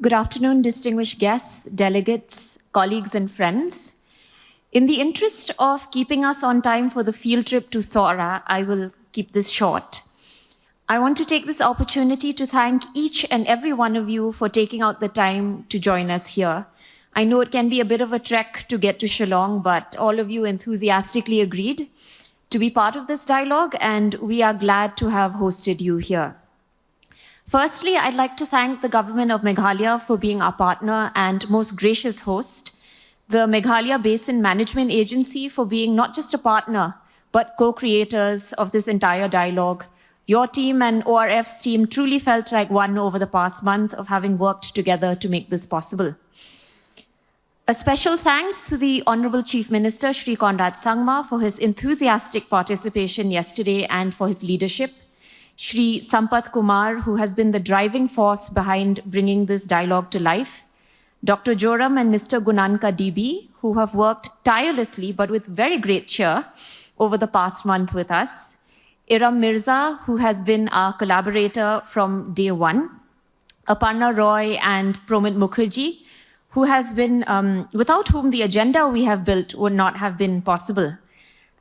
Good afternoon, distinguished guests, delegates, colleagues, and friends. In the interest of keeping us on time for the field trip to Sora, I will keep this short. I want to take this opportunity to thank each and every one of you for taking out the time to join us here. I know it can be a bit of a trek to get to Shillong, but all of you enthusiastically agreed to be part of this dialogue, and we are glad to have hosted you here. Firstly, I'd like to thank the government of Meghalaya for being our partner and most gracious host, the Meghalaya Basin Management Agency for being not just a partner, but co-creators of this entire dialogue. Your team and ORF's team truly felt like one over the past month of having worked together to make this possible. A special thanks to the Honorable Chief Minister, Shri Conrad Sangma, for his enthusiastic participation yesterday and for his leadership. Shri Sampath Kumar, who has been the driving force behind bringing this dialogue to life. Dr. Joram and Mr. Gunanka DB, who have worked tirelessly but with very great cheer over the past month with us. Iram Mirza, who has been our collaborator from day one. Aparna Roy and Promit Mukherjee, who has been, without whom the agenda we have built would not have been possible.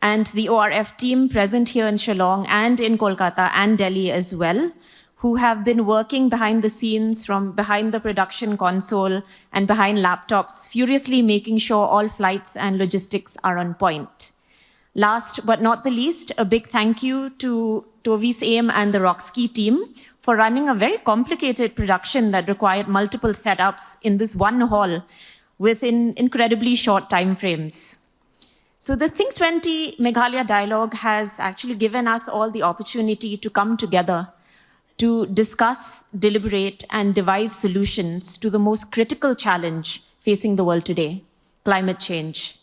And the ORF team present here in Shillong and in Kolkata and Delhi as well, who have been working behind the scenes from behind the production console and behind laptops, furiously making sure all flights and logistics are on point. Last but not the least, a big thank you to Tovi's AIM and the Rockski team for running a very complicated production that required multiple setups in this one hall within incredibly short timeframes. So the Think 20 Meghalaya dialogue has actually given us all the opportunity to come together to discuss, deliberate, and devise solutions to the most critical challenge facing the world today, climate change.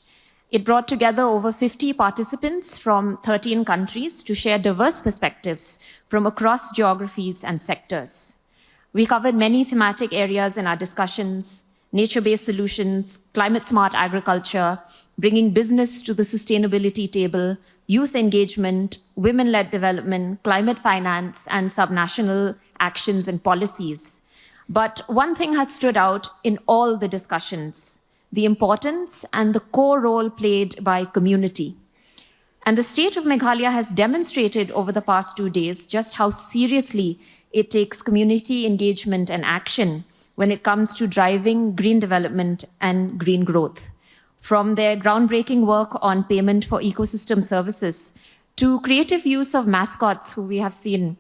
It brought together over 50 participants from 13 countries to share diverse perspectives from across geographies and sectors. We covered many thematic areas in our discussions: nature-based solutions, climate-smart agriculture, bringing business to the sustainability table, youth engagement, women-led development, climate finance, and subnational actions and policies. But one thing has stood out in all the discussions: the importance and the core role played by community. And the state of Meghalaya has demonstrated over the past 2 days just how seriously it takes community engagement and action when it comes to driving green development and green growth. From their groundbreaking work on payment for ecosystem services to creative use of mascots who we have seen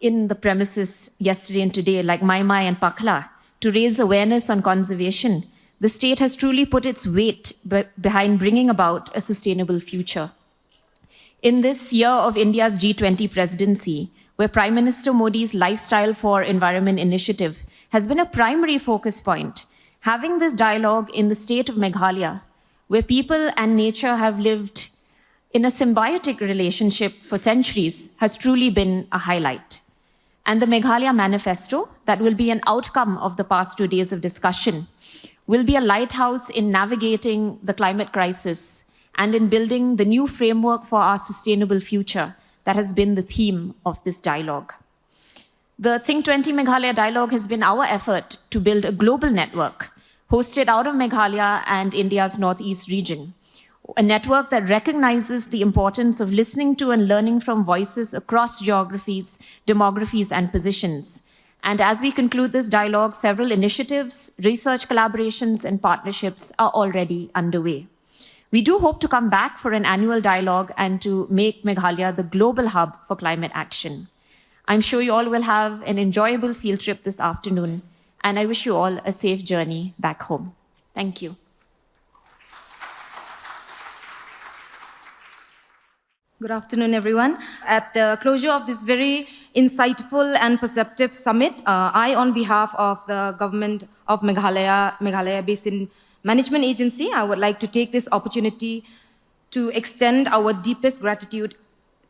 in the premises yesterday and today, like Mai Mai and Pakla, to raise awareness on conservation, the state has truly put its weight behind bringing about a sustainable future. In this year of India's G20 presidency, where Prime Minister Modi's Lifestyle for Environment initiative has been a primary focus point, having this dialogue in the state of Meghalaya, where people and nature have lived in a symbiotic relationship for centuries, has truly been a highlight. And the Meghalaya Manifesto, that will be an outcome of the past 2 days of discussion, will be a lighthouse in navigating the climate crisis and in building the new framework for our sustainable future that has been the theme of this dialogue. The Think 20 Meghalaya dialogue has been our effort to build a global network hosted out of Meghalaya and India's Northeast region, a network that recognizes the importance of listening to and learning from voices across geographies, demographies, and positions. And as we conclude this dialogue, several initiatives, research collaborations, and partnerships are already underway. We do hope to come back for an annual dialogue and to make Meghalaya the global hub for climate action. I'm sure you all will have an enjoyable field trip this afternoon, and I wish you all a safe journey back home. Thank you. Good afternoon, everyone. At the closure of this very insightful and perceptive summit, I, on behalf of the government of Meghalaya Basin Management Agency, I would like to take this opportunity to extend our deepest gratitude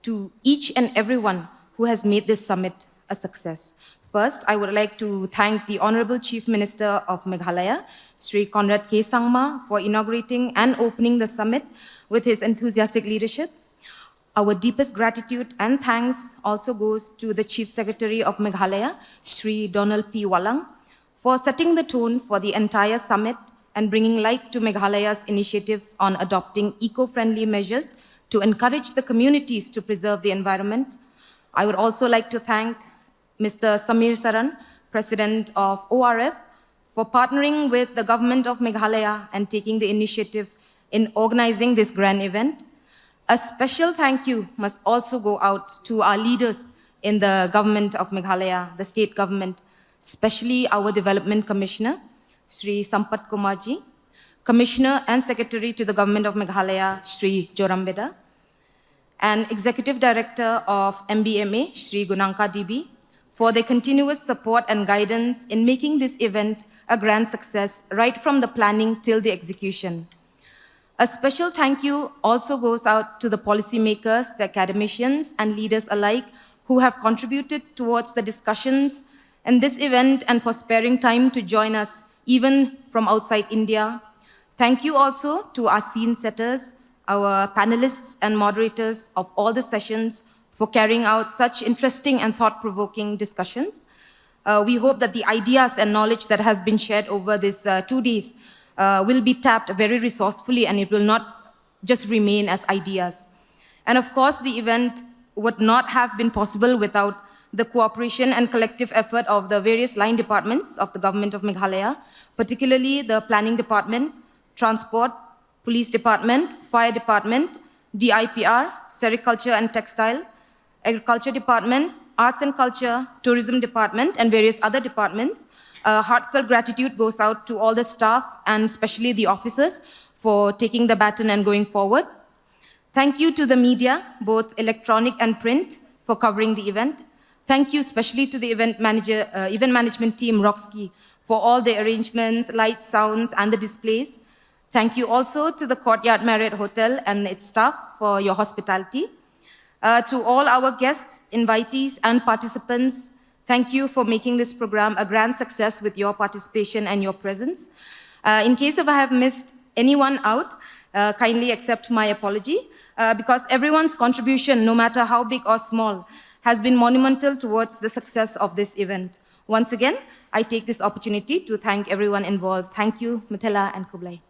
to each and everyone who has made this summit a success. First, I would like to thank the Honorable Chief Minister of Meghalaya, Sri Conrad K. Sangma, for inaugurating and opening the summit with his enthusiastic leadership. Our deepest gratitude and thanks also goes to the Chief Secretary of Meghalaya, Sri Donald P. Walang, for setting the tone for the entire summit and bringing light to Meghalaya's initiatives on adopting eco-friendly measures to encourage the communities to preserve the environment. I would also like to thank Mr. Samir Saran, President of ORF, for partnering with the government of Meghalaya and taking the initiative in organizing this grand event. A special thank you must also go out to our leaders in the government of Meghalaya, the state government, especially our Development Commissioner, Shri Sampat Kumarji, Commissioner and Secretary to the Government of Meghalaya, Shri Jorambeda, and Executive Director of MBMA, Shri Gunanka DB, for their continuous support and guidance in making this event a grand success, right from the planning till the execution. A special thank you also goes out to the policymakers, the academicians, and leaders alike who have contributed towards the discussions in this event and for sparing time to join us, even from outside India. Thank you also to our scene setters, our panelists and moderators of all the sessions for carrying out such interesting and thought-provoking discussions. We hope that the ideas and knowledge that has been shared over these 2 days will be tapped very resourcefully, and it will not just remain as ideas. And of course, the event would not have been possible without the cooperation and collective effort of the various line departments of the government of Meghalaya, particularly the Planning Department, Transport, Police Department, Fire Department, DIPR, Sericulture and Textile, Agriculture Department, Arts and Culture, Tourism Department, and various other departments. Heartfelt gratitude goes out to all the staff and especially the officers for taking the baton and going forward. Thank you to the media, both electronic and print, for covering the event. Thank you especially to the event management team, Roxky, for all the arrangements, lights, sounds, and the displays. Thank you also to the Courtyard Marriott Hotel and its staff for your hospitality. To all our guests, invitees, and participants, thank you for making this program a grand success with your participation and your presence. In case if I have missed anyone out, kindly accept my apology, because everyone's contribution, no matter how big or small, has been monumental towards the success of this event. Once again, I take this opportunity to thank everyone involved. Thank you, Mithila and Kublai.